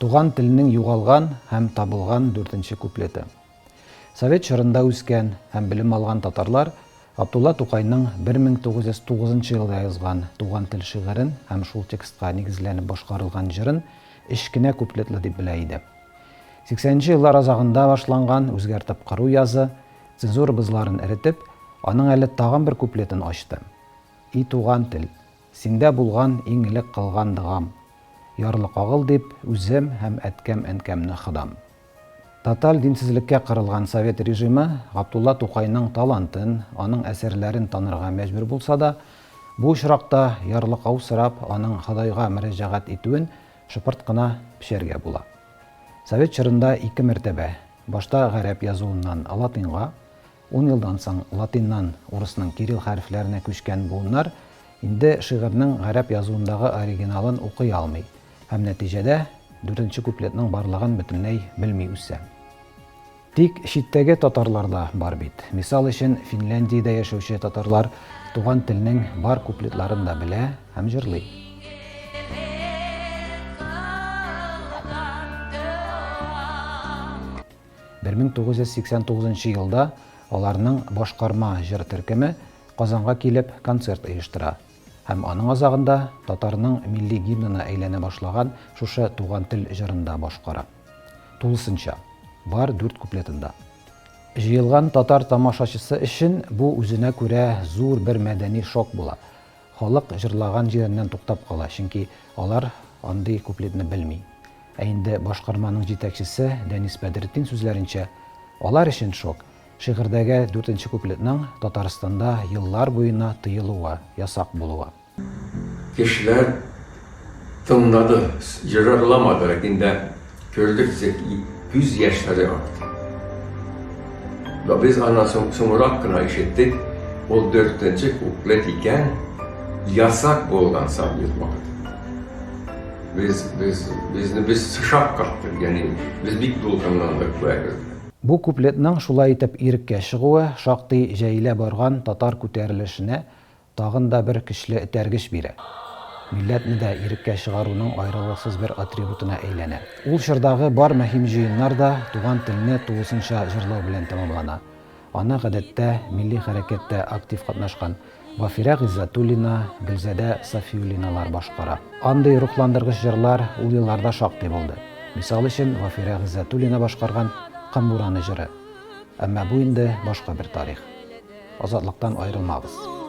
Туган теленең югалган һәм табылган 4-нче куплеты. Совет чорында үскән һәм белем алган татарлар Габдулла Тукайның 1909 елда язган Туган тел шигырен һәм шул текстка нигезләнеп башкарылган җырын эшкенә куплетлы дип белә иде. 80нче еллар азагында башланган үзгәртеп кару язы цензура бозларын эретеп, аның әле тагын бер куплетын ачты. И туган тел, синдә булган иң элек кылган дыгам, ярлы кагыл дип үзем һәм әткәм әнкәмне хыдам. Тоталь динсезлеккә кырылган совет режимы Габдулла Тукайның талантын, аның әсәрләрен танырга мәҗбүр булса да, бу очракта ярлыкау сорап аның Ходайга мөрәҗәгать итүен шыпырт кына пешәргә була. Совет чорында 2 мәртәбә, башта гарәп язуыннан латинга, 10 елдан соң латиннан урысның кирилл хәрефләренә күчкән буыннар инде шигырьнең гарәп язуындагы оригиналын укый алмый һәм нәтиҗәдә 4-нче куплетның барлыгын бөтенләй белми үсә. Тик читтәге татарларда бар бит. Мисал өчен Финляндиядә яшәүче татарлар туган телнең бар куплетларын да белә һәм җырлый. 1989 елда аларның башкарма җыр төркеме Казанга килеп концерт оештыра. Һәм аның азагында татарның милли гимнына әйләнә башлаган шушы туган тел җырында башкара. Тулысынча, бар 4 куплетында. Җыелган татар тамашачысы өчен бу үзенә күрә зур бер мәдәни шок була. Халык җырлаган җиреннән туктап кала, чөнки алар андый куплетны белми. Ә инде башкарманың җитәкчесе Дәнис Бәдретдин сүзләренчә, алар өчен шок шигырьдәге 4-нче куплетның Татарстанда еллар буена тыелуы, ясак булуы. Кешеләр тыңлады, җырламады, инде көздек күз яшьләре акты. Biz аннан соңрак кына ишеттек, ул 4-нче куплет икән, ясак булган сабыйлар. Biz шак каттык, ягъни без бик дулкынландык бу. Бу куплетның шулай итеп иреккә чыгуы шактый җәйлә барган татар күтәрелешенә тагын да бер көчле этәргеч бирә. Милләтне дә иреккә чыгаруның аерылыксыз бер атрибутына әйләнә. Ул чордагы бар мөһим җыеннар да туган телне тулысынча җырлау белән тәмамлана. Аны гадәттә милли хәрәкәттә актив катнашкан Вафира Гыйззәтуллина, Гөлзәдә Сафиуллиналар башкара. Андый рухландыргыч җырлар ул елларда шактый булды. Мисал өчен Вафира Гыйззәтуллина башкарган Кан бураны җыры. Әмма бу инде башка бер тарих. Азатлыктан аерылмагыз.